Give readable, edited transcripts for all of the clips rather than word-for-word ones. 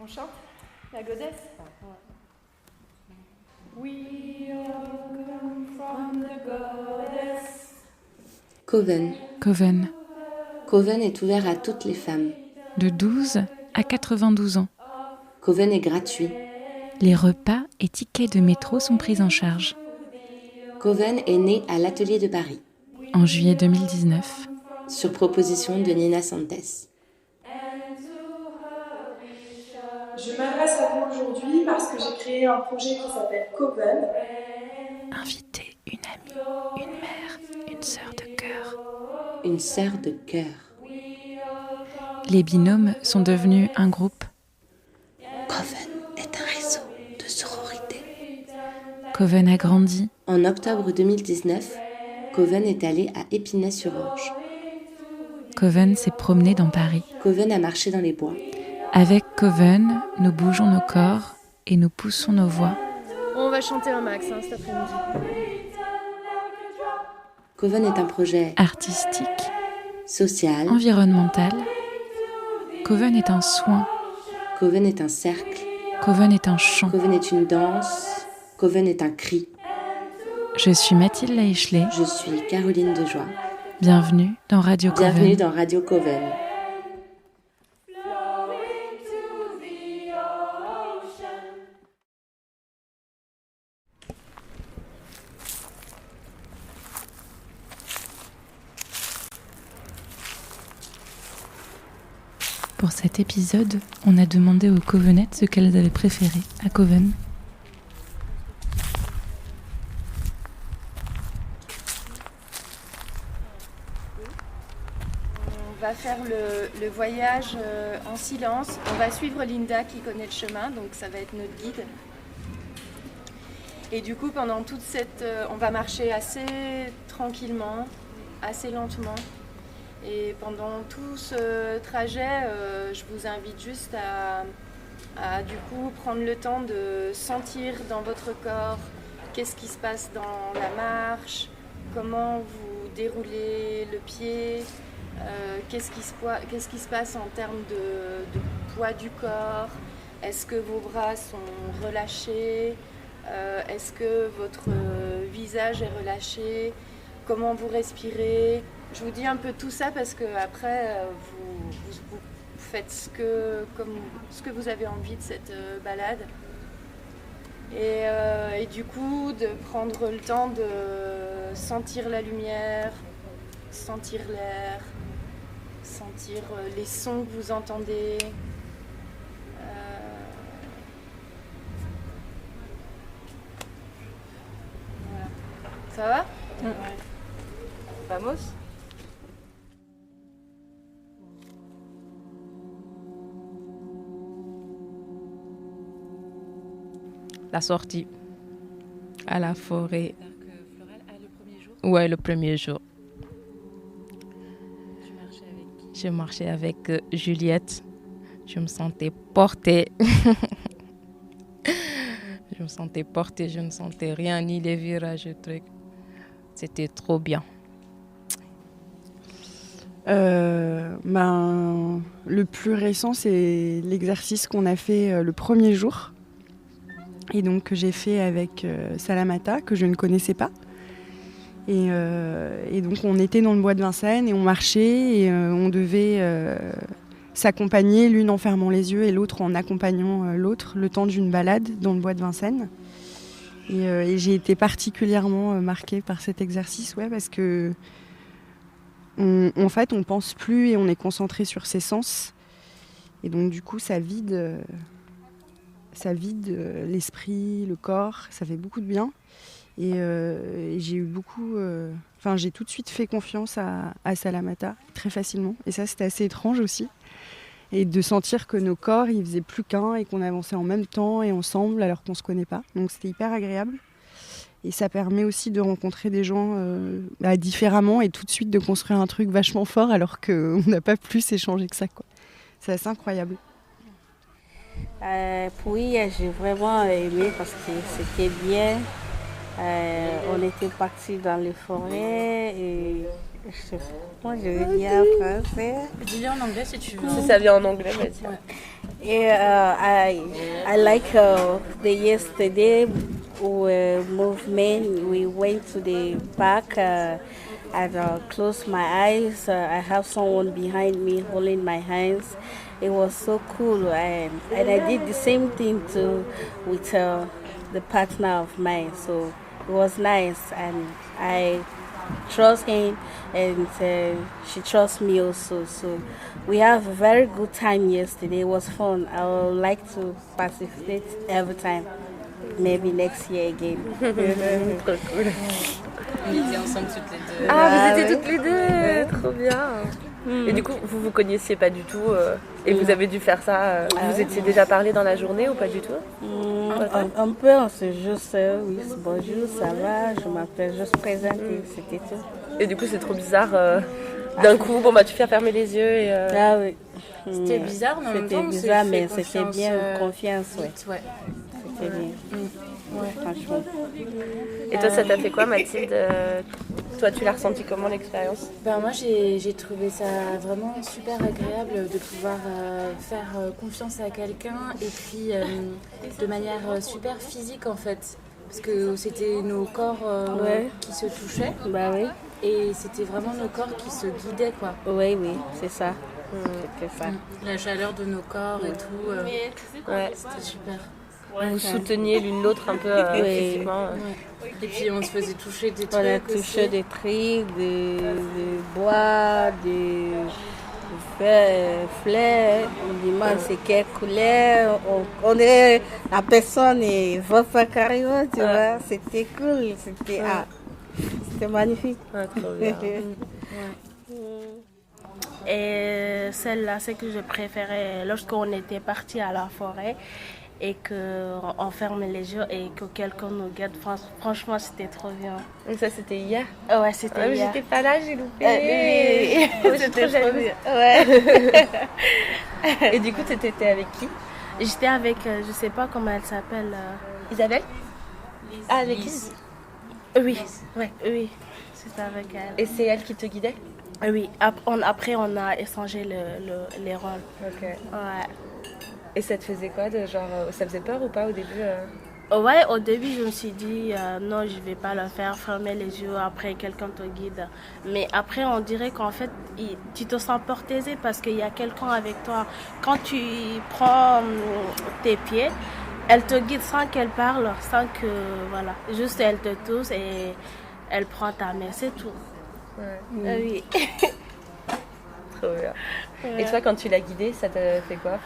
On chante la goddess. We all come from the goddess. Coven. Coven, Coven est ouvert à toutes les femmes. de 12 à 92 ans. Coven est gratuit. Les repas et tickets de métro sont pris en charge. Coven est né à l'Atelier de Paris, En juillet 2019, sur proposition de Nina Santes. Je m'adresse à vous aujourd'hui parce que j'ai créé un projet qui s'appelle Coven. inviter une amie, une mère, une sœur de cœur. Une sœur de cœur. Les binômes sont devenus un groupe. Coven est un réseau de sororité. Coven a grandi. En octobre 2019, Coven est allé à Épinay-sur-Orge. Coven s'est promené dans Paris. Coven a marché dans les bois. Avec Coven, nous bougeons nos corps et nous poussons nos voix. On va chanter un max cet après-midi. Coven est un projet Artistique, social. environnemental. Coven est un soin. Coven est un cercle. Coven est un chant. Coven est une danse. Coven est un cri. Je suis Mathilde Laichelet. Je suis Caroline Dejoie. Bienvenue dans Radio Coven. Bienvenue dans Radio Coven. Pour cet épisode, on a demandé aux Covenettes ce qu'elles avaient préféré à Coven. On va faire le voyage en silence. On va suivre Linda qui connaît le chemin, donc ça va être notre guide. Et du coup, pendant toute cette... on va marcher assez tranquillement, assez lentement. Et pendant tout ce trajet, je vous invite juste à du coup prendre le temps de sentir dans votre corps qu'est-ce qui se passe dans la marche, comment vous déroulez le pied, qu'est-ce qui se passe en termes de poids du corps, est-ce que vos bras sont relâchés, est-ce que votre visage est relâché, comment vous respirez. Je vous dis un peu tout ça parce que après vous faites ce que vous avez envie de cette balade. Et du coup, de prendre le temps de sentir la lumière, sentir l'air, sentir les sons que vous entendez. Voilà. Ça va ? Ouais. Vamos ? La sortie à la forêt. Floral, le premier jour, Ouais, le premier jour. tu marchais avec qui ? Je marchais avec Juliette. Je me sentais portée. Je me sentais portée, je ne sentais rien, ni les virages, le truc. C'était trop bien. Le plus récent, c'est l'exercice qu'on a fait le premier jour. Et donc que j'ai fait avec Salamata, que je ne connaissais pas. Et donc on était dans le bois de Vincennes et on marchait et on devait s'accompagner, l'une en fermant les yeux et l'autre en accompagnant l'autre, le temps d'une balade dans le bois de Vincennes. Et j'ai été particulièrement marquée par cet exercice, parce que en fait on pense plus et on est concentré sur ses sens. Et donc du coup ça vide l'esprit, le corps, ça fait beaucoup de bien. Et j'ai eu j'ai tout de suite fait confiance à Salamata, très facilement. Et ça, c'était assez étrange aussi. Et de sentir que nos corps, ils faisaient plus qu'un et qu'on avançait en même temps et ensemble alors qu'on se connaît pas. Donc c'était hyper agréable. Et ça permet aussi de rencontrer des gens différemment et tout de suite de construire un truc vachement fort alors qu'on n'a pas plus échangé que ça, quoi. C'est assez incroyable. Oui, j'ai vraiment aimé parce que c'était bien. On était partis dans les forêts et Moi, je veux dire en français. Dis-le en anglais si tu veux. Si ça vient en anglais, vas-y. I like the yesterday movement. We went to the park and closed my eyes. I have someone behind me holding my hands. It was so cool, and I did the same thing too with the partner of mine. So it was nice, and I trust him, and she trusts me also. So we have a very good time yesterday. It was fun. I would like to participate every time. Maybe next year again. Trop cool. On était ensemble toutes les deux. Ah, vous étiez toutes les deux, trop bien. Et du coup, vous vous connaissiez pas du tout et vous avez dû faire ça. Vous étiez déjà parlé dans la journée ou pas du tout? Un peu, on se juste, oui, bonjour, ça va, je m'appelle, juste présenter, c'était tout. Et du coup, c'est trop bizarre. D'un coup, bon bah tu fais fermer les yeux et. Ah oui. C'était bizarre, mais en même temps, C'était on s'est bizarre, fait mais c'était confiance, bien, confiance, ouais. Ouais. C'était bien. Ouais, franchement. Et toi, ça t'a fait quoi, Mathilde? Toi, tu l'as ressenti comment l'expérience? Ben moi j'ai trouvé ça vraiment super agréable de pouvoir faire confiance à quelqu'un et puis de manière super physique en fait. Parce que c'était nos corps qui se touchaient Bah oui. et c'était vraiment nos corps qui se guidaient quoi. Oui, oui, c'est ça. C'était ça. La chaleur de nos corps et tout, Ouais. c'était super. Vous souteniez l'une l'autre un peu physiquement. Ouais. Et puis on se faisait toucher des trucs. On a touché des trucs, des bois, des fleurs. On demande c'est quelle couleur. On est la personne et va faire carrément, tu vois. C'était cool. C'était magnifique. Ah, trop bien. Et celle-là, c'est que je préférais lorsqu'on était parti à la forêt et qu'on ferme les yeux et que quelqu'un nous guide. Franchement, c'était trop bien. Donc ça, c'était hier? Ouais, c'était hier. J'étais pas là, j'ai loupé. C'était trop bien. Ouais. Et du coup, t'étais avec qui? J'étais avec, je sais pas comment elle s'appelle. Isabelle? Ah, avec Lise. Oui, oui, c'était avec elle. Et c'est elle qui te guidait? Oui, après on a échangé les rôles. Ok. Ouais. Et ça te faisait quoi ça faisait peur ou pas au début? Ouais, au début je me suis dit non, je vais pas le faire, fermer les yeux, après quelqu'un te guide. Mais après on dirait qu'en fait tu te sens protégé parce qu'il y a quelqu'un avec toi. Quand tu prends tes pieds, elle te guide sans qu'elle parle, sans que voilà, juste elle te touche et elle prend ta main, c'est tout. Ouais. Oui. Trop bien. Ouais. Et toi, quand tu l'as guidée, ça t'a fait quoi?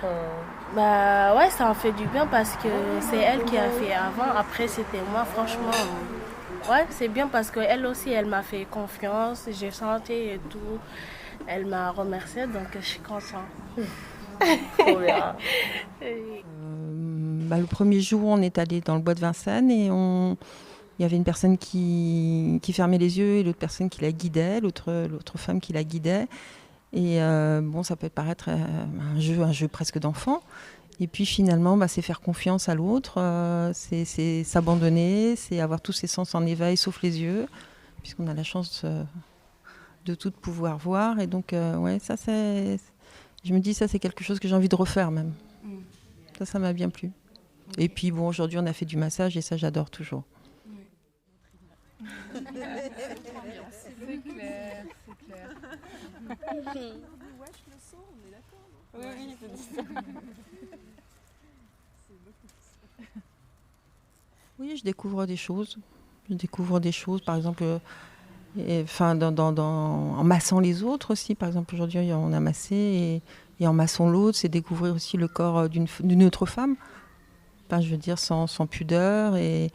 Bah ouais, ça en fait du bien parce que c'est elle qui a fait avant. Après, c'était moi. Franchement, ouais, c'est bien parce qu'elle aussi, elle m'a fait confiance. J'ai senti et tout. Elle m'a remercié, donc je suis contente. Trop bien. Le premier jour, on est allé dans le bois de Vincennes et il y avait une personne qui fermait les yeux et l'autre personne qui la guidait, l'autre femme qui la guidait. Et ça peut paraître un jeu presque d'enfant. Et puis finalement, c'est faire confiance à l'autre, c'est s'abandonner, c'est avoir tous ses sens en éveil sauf les yeux, puisqu'on a la chance de tout pouvoir voir. Et donc, je me dis, ça c'est quelque chose que j'ai envie de refaire même. Ça m'a bien plu. Et puis aujourd'hui, on a fait du massage et ça, j'adore toujours. C'est clair. Oui, c'est ça. Oui, je découvre des choses. Par exemple, en massant les autres aussi. Par exemple, aujourd'hui, on a massé et en massant l'autre, c'est découvrir aussi le corps d'une autre femme. Je veux dire, sans pudeur et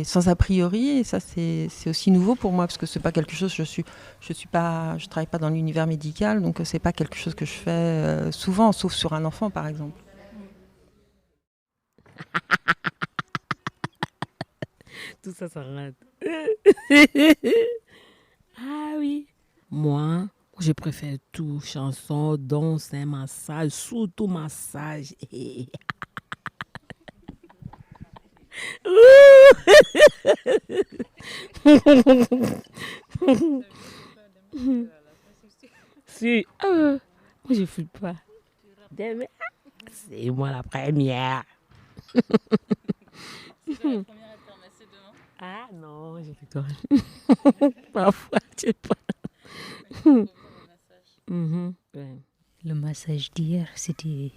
sans a priori. Et ça, c'est aussi nouveau pour moi parce que c'est pas quelque chose. Je travaille pas dans l'univers médical, donc c'est pas quelque chose que je fais souvent, sauf sur un enfant, par exemple. Tout ça rate. Ah oui. Moi, je préfère tout. Chanson, danse, massage, surtout massage. Si, moi je flippe pas. Demain, c'est moi la première. C'est la première à te faire masser demain? Ah non, j'ai fait toi. Parfois, je sais pas. Ouais. Le massage d'hier, c'était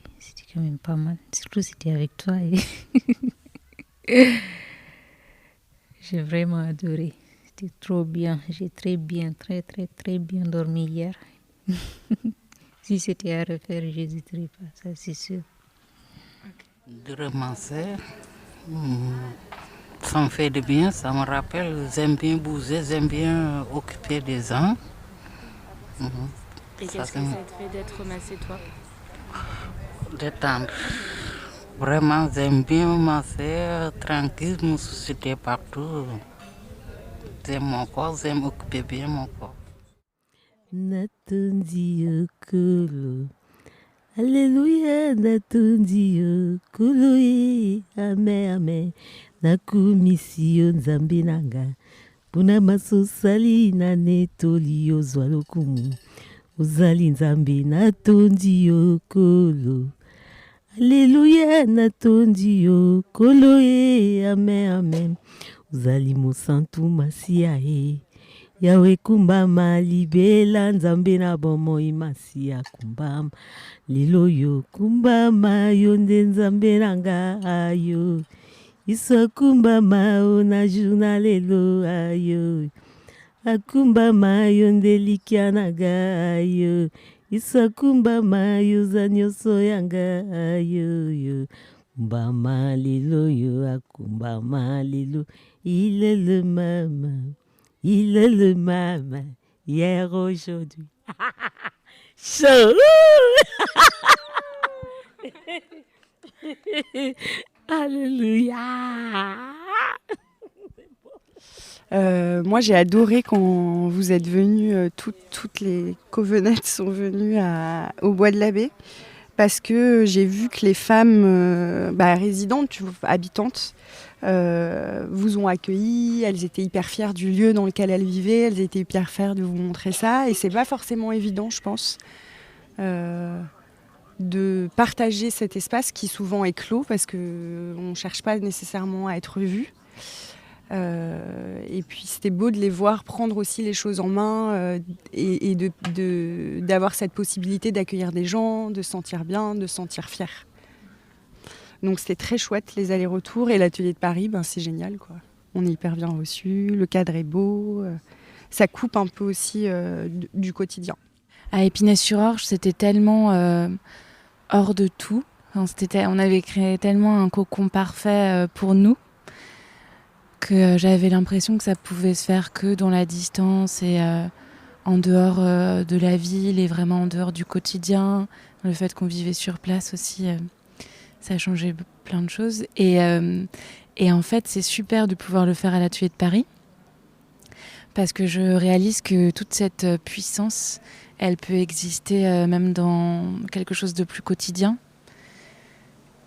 quand même pas mal. Surtout c'était avec toi. J'ai vraiment adoré. C'était trop bien. J'ai très bien dormi hier. Si c'était à refaire, je n'hésiterais pas, ça c'est sûr. De romancer, ça me fait du bien, ça me rappelle, j'aime bien bouger, j'aime bien occuper des gens. Et qu'est-ce que ça te fait d'être massé, toi? Détendre. Vraiment, j'aime bien masser, tranquille, me susciter partout. J'aime mon corps, j'aime occuper bien mon corps. Natundi okolo. Alléluia, natundi okolo. Amen. Nakumisi yo nzambe nanga. Puna masosali na netoli ozwa lokumu. Ozali nzambe natundi okolo. Alléluia, natundi okolo. Amen. Ozali mosantu masia Yawe kumbama libela nzambe na bomoi masia kumbama lelo yo kumbama yo nde nzambe nanga ayo iso kumbama ona juna lelo ayo akumbama yo nde likia naga ayo iso kumbama yo za nyonso yanga ayo yo kumbama lelo yo akumbama lelo il est le même. Il est le même hier, aujourd'hui. Chaud. Alléluia. Moi, j'ai adoré quand vous êtes venus, toutes les Covenettes sont venues au Bois de l'Abbé, parce que j'ai vu que les femmes résidentes, habitantes, vous ont accueilli, elles étaient hyper fières du lieu dans lequel elles vivaient, elles étaient hyper fières de vous montrer ça, et c'est pas forcément évident, je pense, de partager cet espace qui souvent est clos parce qu'on cherche pas nécessairement à être vu. Et puis c'était beau de les voir prendre aussi les choses en main et d'avoir cette possibilité d'accueillir des gens, de se sentir bien, de se sentir fier. Donc c'était très chouette les allers-retours, et l'atelier de Paris, c'est génial, quoi. On est hyper bien reçus, le cadre est beau, ça coupe un peu aussi du quotidien. À Épinay-sur-Orge, c'était tellement hors de tout. On avait créé tellement un cocon parfait pour nous que j'avais l'impression que ça pouvait se faire que dans la distance et en dehors de la ville et vraiment en dehors du quotidien. Le fait qu'on vivait sur place aussi, ça a changé plein de choses. Et en fait, c'est super de pouvoir le faire à l'atelier de Paris parce que je réalise que toute cette puissance, elle peut exister même dans quelque chose de plus quotidien.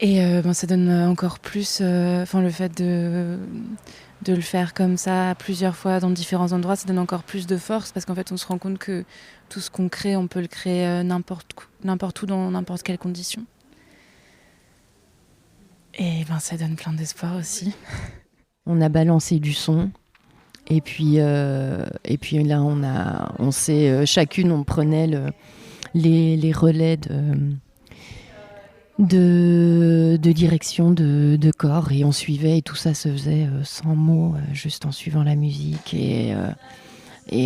Et ça donne encore plus, le fait de le faire comme ça plusieurs fois dans différents endroits, ça donne encore plus de force parce qu'en fait on se rend compte que tout ce qu'on crée, on peut le créer n'importe où, dans n'importe quelle condition. Et ça donne plein d'espoir aussi. On a balancé du son. Et puis là, on s'est chacune, on prenait les relais de direction de corps et on suivait, et tout ça se faisait sans mots, juste en suivant la musique et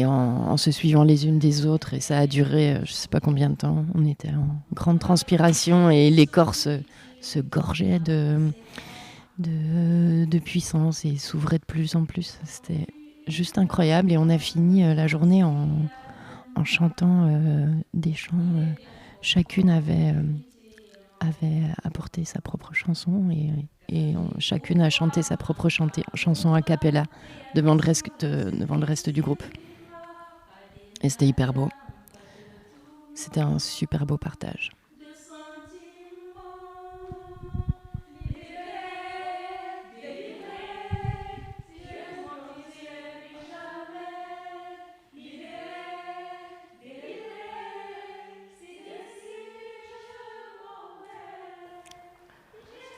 en se suivant les unes des autres, et ça a duré je sais pas combien de temps. On était en grande transpiration et les corps se gorgeaient de puissance et s'ouvraient de plus en plus. C'était juste incroyable, et on a fini la journée en chantant des chants. Chacune avait apporté sa propre chanson et chacune a chanté sa propre chanson a cappella devant le reste du groupe. Et c'était hyper beau. C'était un super beau partage.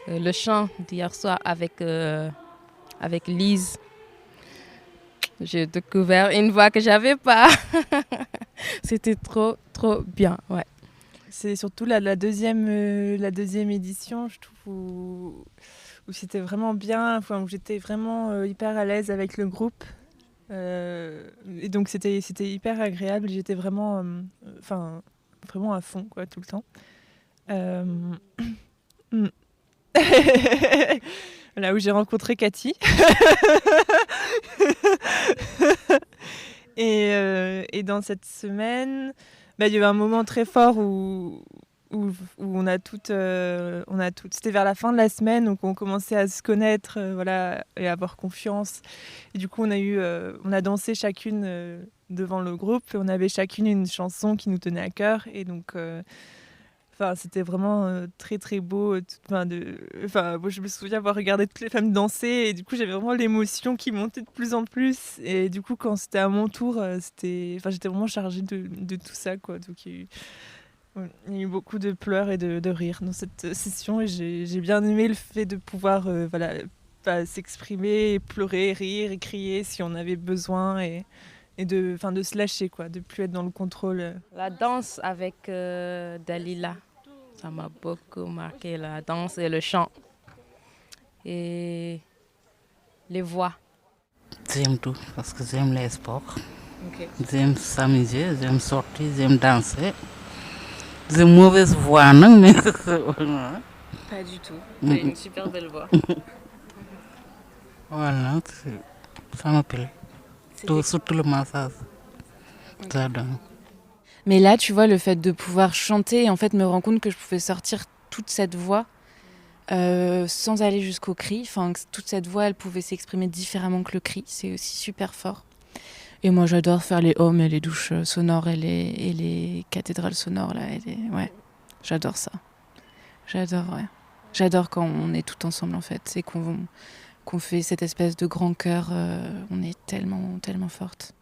Le chant d'hier soir avec Lise. J'ai découvert une voix que j'avais pas. C'était trop bien, ouais. C'est surtout la deuxième édition, je trouve, où c'était vraiment bien, enfin, où j'étais vraiment hyper à l'aise avec le groupe. Et donc c'était hyper agréable, j'étais vraiment, vraiment à fond, quoi, tout le temps. Là où j'ai rencontré Cathy. Et dans cette semaine, il y a eu un moment très fort où on a toutes, c'était vers la fin de la semaine, donc on commençait à se connaître, et à avoir confiance. Et du coup, on a dansé chacune devant le groupe, et on avait chacune une chanson qui nous tenait à cœur, et donc, c'était vraiment très très beau. Moi, je me souviens avoir regardé toutes les femmes danser, et du coup, j'avais vraiment l'émotion qui montait de plus en plus. Et du coup, quand c'était à mon tour, j'étais vraiment chargée de tout ça, quoi. Donc, il y a eu beaucoup de pleurs et de rires dans cette session, et j'ai bien aimé le fait de pouvoir s'exprimer, pleurer, rire et crier si on avait besoin, et de se lâcher, quoi, de plus être dans le contrôle. La danse avec Dalila, ça m'a beaucoup marqué, la danse et le chant et les voix. J'aime tout parce que j'aime les sports. Okay. J'aime s'amuser, j'aime sortir, j'aime danser. J'ai une mauvaise voix, non, mais... Pas du tout. T'as une super belle voix. Voilà, ça me plaît. Surtout le massage. J'adore. Mais là, tu vois, le fait de pouvoir chanter, en fait, me rend compte que je pouvais sortir toute cette voix sans aller jusqu'au cri. Enfin, toute cette voix, elle pouvait s'exprimer différemment que le cri. C'est aussi super fort. Et moi, j'adore faire les hommes et les douches sonores et les cathédrales sonores, là. Ouais, j'adore ça. J'adore, ouais. J'adore quand on est tout ensemble, en fait. C'est qu'on fait cette espèce de grand cœur. On est tellement, tellement fortes.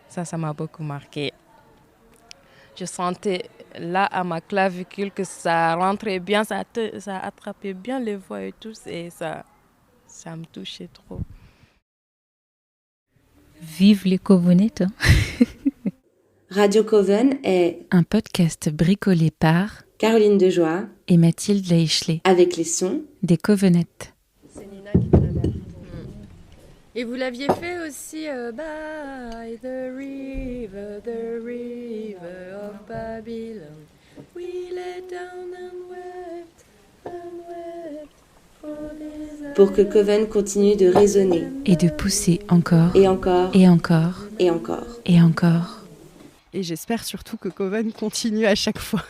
Ça m'a beaucoup marqué. Je sentais là à ma clavicule que ça rentrait bien, ça attrapait bien les voix et tout, et ça me touchait trop. Vive les Covenettes. Radio Coven est un podcast bricolé par Caroline Dejoie et Mathilde Leichelet, avec les sons des Covenettes. C'est Nina qui me l'avait appris. Et vous l'aviez fait aussi by the river of Babylon. We lay down and wept for this. Pour que Coven continue de résonner. Et de pousser encore. Et encore. Et encore. Et encore. Et encore. Et j'espère surtout que Coven continue à chaque fois.